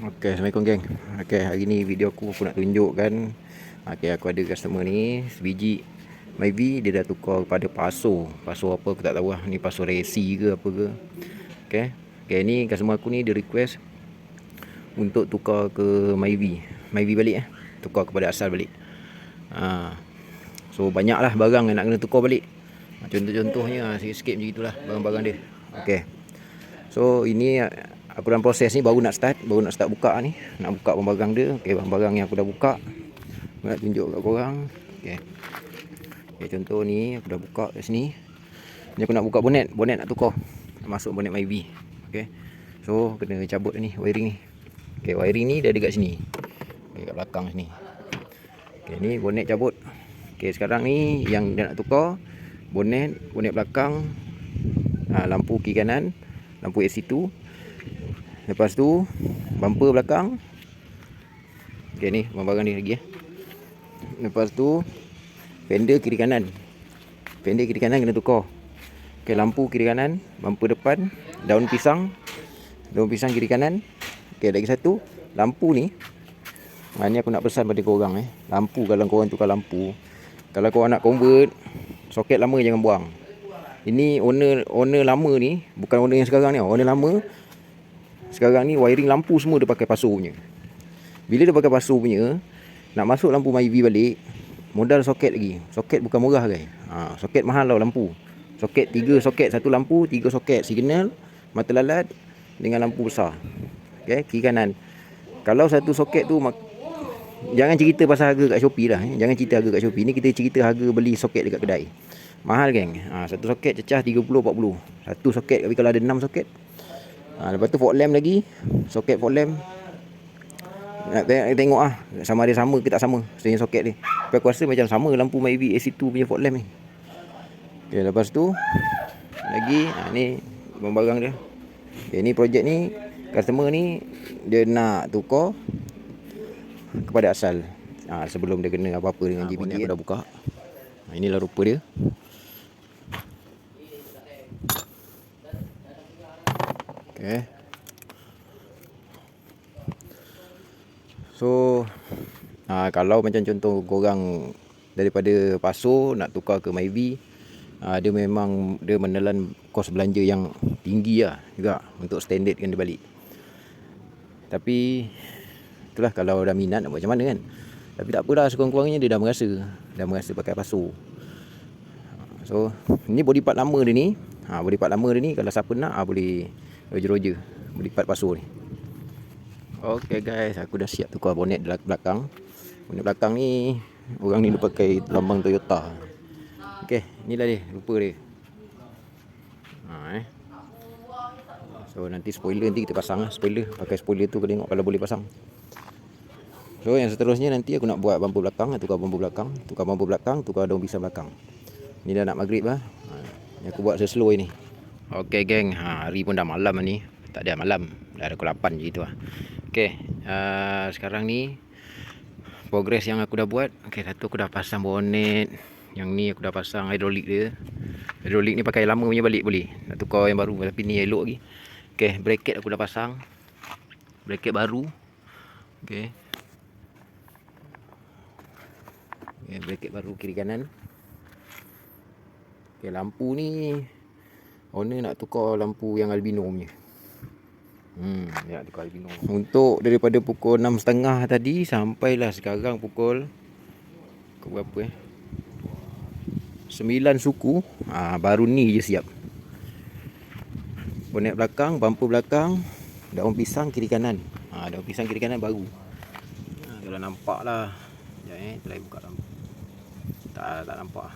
Okay, Assalamualaikum geng. Okay, hari ni video aku nak tunjukkan. Okay, aku ada customer ni, sebiji Myvi, dia dah tukar kepada Paso. Paso apa aku tak tahu lah. Ni Paso Resi ke apa ke. Okay. Okay, ni customer aku ni dia request untuk tukar ke Myvi. Myvi balik tukar kepada asal balik. So banyak lah barang yang nak kena tukar balik. Contoh-contohnya sikit-sikit macam itulah barang-barang dia. Okay. So ini aku dalam proses ni, baru nak start buka ni. Nak buka barang-barang dia. Okay, barang-barang yang aku dah buka aku nak tunjuk kat korang. Okay. Okay, contoh ni aku dah buka kat sini. Ni aku nak buka bonet nak tukar. Nak masuk bonet Myvi. Okay. So kena cabut ni wiring ni. Okay, wiring ni dia ada kat sini. Okay, kat belakang sini. Okay, ni bonet cabut. Okay, sekarang ni yang dia nak tukar bonet belakang, lampu kiri kanan, lampu AC2. Lepas tu bumper belakang. Okay, ni barang-barang ni lagi Lepas tu fender kiri kanan. Fender kiri kanan kena tukar. Okay, lampu kiri kanan, bumper depan, daun pisang kiri kanan. Okay, lagi satu lampu ni. Ni aku nak pesan pada korang lampu, kalau korang tukar lampu, kalau korang nak convert, soket lama jangan buang. Ini owner lama ni, bukan owner yang sekarang ni. Owner lama sekarang ni wiring lampu semua dia pakai Paso punya. Bila dia pakai Paso punya, nak masuk lampu Myvi balik, modal soket lagi. Soket bukan murah guys. Soket mahal tau lampu. Soket 3 soket, satu lampu 3 soket, signal, mata lalat dengan lampu besar. Okay, kiri kanan. Kalau satu soket tu jangan cerita pasal harga kat Shopee lah. Jangan cerita harga kat Shopee. Ni kita cerita harga beli soket dekat kedai. Mahal geng. Satu soket cecah 30-40. Satu soket, tapi kalau ada 6 soket. Lepas tu fog lamp lagi. Soket fog lamp, nak tengok sama ada sama ke tak sama sebenarnya soket ni. Tapi aku rasa macam sama lampu Myvi AC2 punya fog lamp ni. Okay, lepas tu lagi ni barang-barang dia. Okay, ni projek ni, customer ni dia nak tukar kepada asal. Sebelum dia kena apa-apa dengan JBT. Aku dah buka. Inilah rupa dia. Okay. So kalau macam contoh korang daripada Paso nak tukar ke Myvi, dia memang dia menelan kos belanja yang tinggi juga untuk standardkan dia balik. Tapi itulah, kalau dah minat nak buat macam mana kan. Tapi tak apalah, sekurang-kurangnya dia dah merasa pakai Paso. So ni body part lama dia ni. Body part lama dia ni, kalau siapa nak boleh roger body part Paso ni. Okay guys, aku dah siap tukar bonet belakang. Bonet belakang ni, orang ni dia pakai lambang Toyota. Okay, inilah dia, rupa dia. So nanti spoiler nanti kita pasang spoiler. Pakai spoiler tu, tengok kalau boleh pasang. So yang seterusnya nanti aku nak buat bumper belakang, tukar bumper belakang, tukar daun pisang belakang. Ni dah nak maghrib Ni aku buat slow ni. Okay geng, hari pun dah malam ni. Tak ada malam, dah ada pukul 8 je gitu Okay, sekarang ni progress yang aku dah buat. Okay, satu aku dah pasang bonet. Yang ni aku dah pasang hidrolik dia. Hidrolik ni pakai lama punya balik boleh. Nak tukar yang baru, tapi ni elok lagi. Okay, bracket aku dah pasang. Bracket baru. Okay, bracket baru kiri kanan. Okay, lampu ni owner nak tukar lampu yang albino punya. Ya, tukar albino. Untuk daripada pukul 6.30 tadi sampailah sekarang pukul berapa 9 suku. Baru ni je siap. Bonet belakang, bumper belakang, daun pisang kiri kanan. Daun pisang kiri kanan baru. Kalau nampak lah. Sekejap try buka lampu. Tak nampak.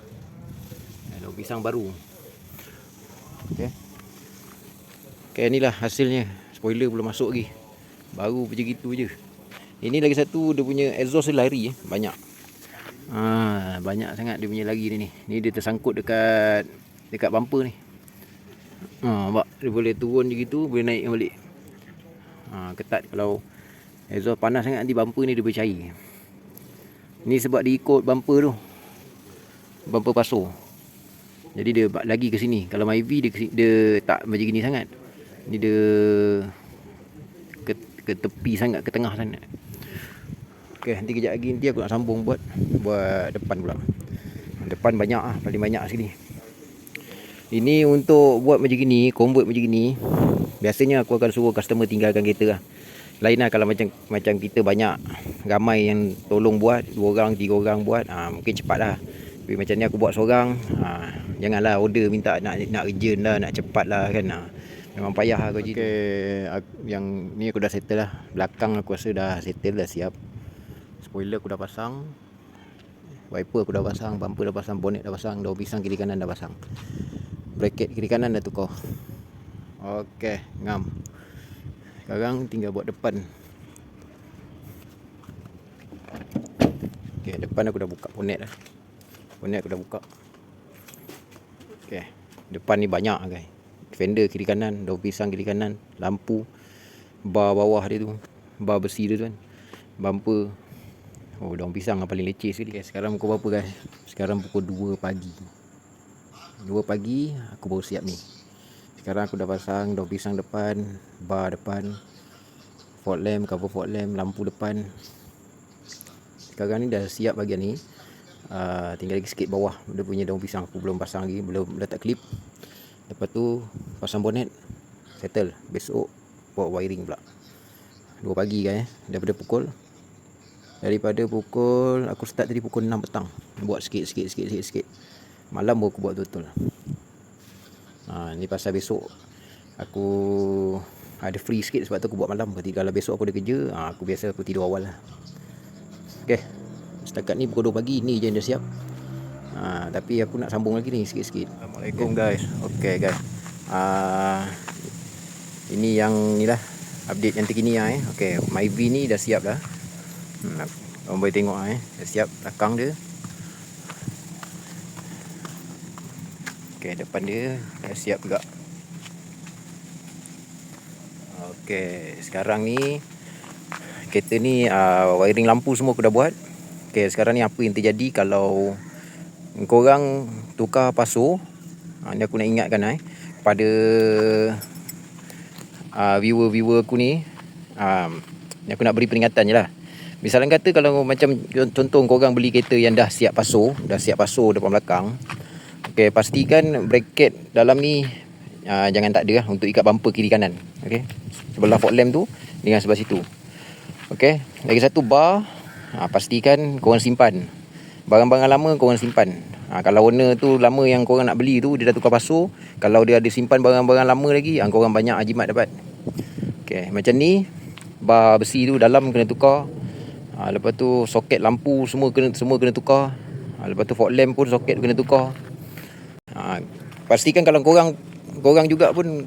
Daun pisang baru. Okay, inilah hasilnya. Spoiler belum masuk lagi. Baru macam gitu je. Ini lagi satu, dia punya exhaust dia lari banyak. Banyak sangat dia punya lari ni. Ni dia tersangkut dekat bumper ni. Nampak? Dia boleh turun je gitu, boleh naik balik. Ketat. Kalau exhaust panas sangat, nanti bumper ni dia bercair. Ni sebab dia ikut bumper tu. Bumper Paso. Jadi dia lagi ke sini. Kalau Myvi dia tak macam gini sangat. Ni dia ke tepi sangat, ke tengah sana. Okey, nanti kejap lagi nanti aku nak sambung buat depan pula. Depan banyak ah, paling banyak sekali. Ini untuk buat macam gini, convert macam gini. Biasanya aku akan suruh customer tinggalkan kereta lah. Lain lah kalau macam kita banyak, ramai yang tolong buat, 2 orang 3 orang buat, mungkin cepat lah. Tapi macam ni aku buat seorang, janganlah order minta nak urgent lah, nak cepat lah kan. Memang payah lah kau. Okay, yang ni aku dah settle lah. Belakang aku rasa dah settle, dah siap. Spoiler aku dah pasang, wiper aku dah pasang, bumper dah pasang, bonnet dah pasang, daun pisang kiri kanan dah pasang, bracket kiri kanan dah tukar. Okey, ngam. Sekarang tinggal buat depan. Okey, depan aku dah buka bonnet dah. Bonnet aku dah buka. Okey, depan ni banyak guys. Fender kiri kanan, daun pisang kiri kanan, lampu, bar bawah dia tu, bar besi dia tu kan, bumper. Oh, daun pisang yang paling leceh sekali. Okay, sekarang pukul berapa guys? Sekarang pukul 2 pagi. 2 pagi aku baru siap ni. Sekarang aku dah pasang daun pisang depan, bar depan, fog lamp, cover fog lamp, lampu depan. Sekarang ni dah siap bahagian ni. Tinggal lagi sikit bawah dia punya daun pisang, aku belum pasang lagi, belum letak klip. Lepas tu pasang bonnet, settle. Besok buat wiring pula. 2 pagi guys, daripada pukul aku start tadi pukul 6 petang. Buat sikit. Malam baru aku buat betul. Ni pasal besok aku ada free sikit, sebab tu aku buat malam. Berarti kalau besok aku ada kerja, aku tidur awal lah. Okey, setakat ni pukul 2 pagi ni je yang dah siap. Tapi aku nak sambung lagi ni sikit-sikit. Assalamualaikum guys. Okey guys, ini yang ni lah update yang terkini lah. Okey, Myvi ni dah siap dah. Korang boleh tengok dah siap belakang dia. Okey, depan dia dah siap juga. Okey, sekarang ni kereta ni wiring lampu semua aku dah buat. Okey, sekarang ni apa yang terjadi kalau korang tukar pasu. Ni aku nak ingatkan pada viewer aku ni, aku nak beri peringatan je lah. Misalnya kata kalau macam contoh korang beli kereta yang dah siap pasu depan belakang. Okey, pastikan bracket dalam ni jangan tak ada lah, untuk ikat bumper kiri kanan. Okey, sebelah fog lamp tu dengan sebelah situ. Okey, lagi satu bar, pastikan korang simpan. Barang-barang lama korang simpan. Kalau warna tu lama yang korang nak beli tu dia dah tukar pasu, kalau dia ada simpan barang-barang lama lagi, korang banyak jimat dapat. Okey, macam ni bar besi tu dalam kena tukar. Lepas tu soket lampu semua kena tukar. Lepas tu fog lamp pun soket kena tukar. Pastikan kalau korang juga pun,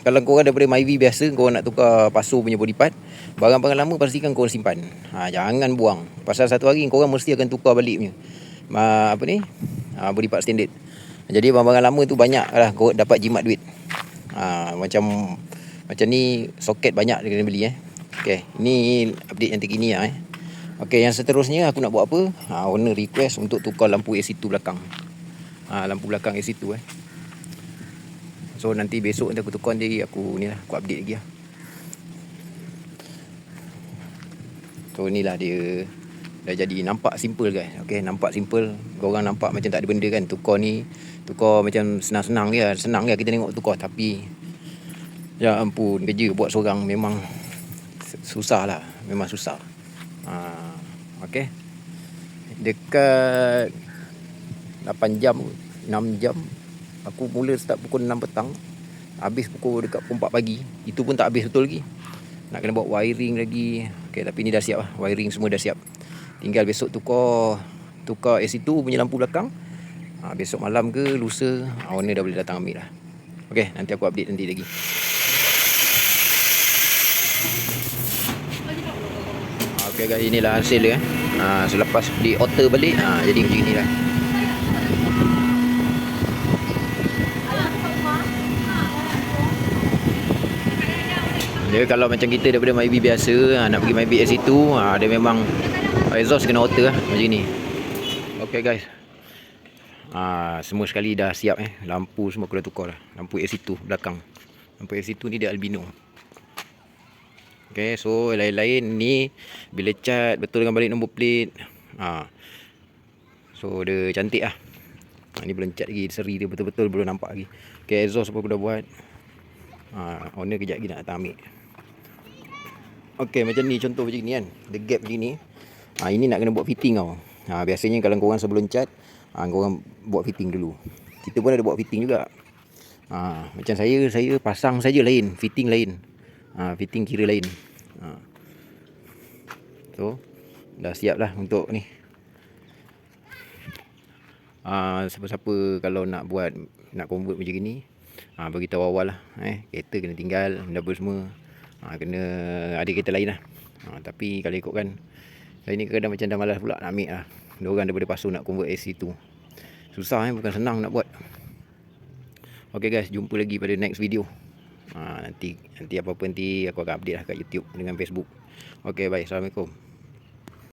kalau korang daripada Myvi biasa, korang nak tukar pasu punya body part, barang-barang lama pastikan korang simpan. Jangan buang. Pasal satu hari korang mesti akan tukar balik punya body part standard. Jadi barang-barang lama tu banyak lah korang dapat jimat duit. Macam ni soket banyak dia kena beli. Okey, ni update yang terkini lah. Okey, yang seterusnya aku nak buat apa? Owner request untuk tukar lampu AC2 belakang. Lampu belakang AC2 So nanti besok nanti aku tukar, nanti aku update lagi lah. So inilah dia dah jadi, nampak simple guys. Okey, nampak simple. Korang nampak macam tak ada benda kan. Tukar macam senang-senang je. Senang je kita tengok tukar, tapi ya ampun, kerja buat seorang memang susah lah. Memang susah. Okey, dekat 8 jam 6 jam. Aku mula start pukul 6 petang, habis pukul dekat pukul 4 pagi. Itu pun tak habis betul lagi, nak kena buat wiring lagi. Okey, tapi ni dah siap lah. Wiring semua dah siap. Tinggal besok tukar AC2 punya lampu belakang. Besok malam ke lusa owner dah boleh datang ambil lah. Okey, nanti aku update nanti lagi. Okey guys, inilah hasil dia. Selepas di alter balik, jadi macam inilah. Dia kalau macam kita daripada Myvi biasa, nak pergi Myvi AC2, dia memang exhaust kena alter lah, macam ni. Okey guys, semua sekali dah siap. Lampu semua aku dah tukar dah. Lampu AC2 belakang. Lampu AC2 ni dia albino. Okay, so lain-lain ni bila cat betul dengan balik nombor plate. So dia cantik lah. Ni belum cat lagi, seri dia betul-betul belum nampak lagi. Okay, exhaust apa aku dah buat. Owner kejap lagi nak datang ambil. Okay, macam ni contoh macam ni kan. The gap macam ni. Ini nak kena buat fitting tau. Biasanya kalau korang sebelum cat, korang buat fitting dulu. Kita pun ada buat fitting juga. Macam saya pasang saja lain, fitting lain. Fitting kira lain. So dah siap lah untuk ni. Siapa-siapa kalau nak buat, nak convert macam ni, beritahu awal lah. Kereta kena tinggal, apa semua. Kena ada kereta lain lah. Tapi kalau ikutkan, saya ni kadang macam dah malas pula nak ambil lah. Diorang daripada Pasu nak convert AC tu. Susah bukan senang nak buat. Okay guys, jumpa lagi pada next video. Nanti apa-apa nanti aku akan update lah kat YouTube dengan Facebook. Okay, bye. Assalamualaikum.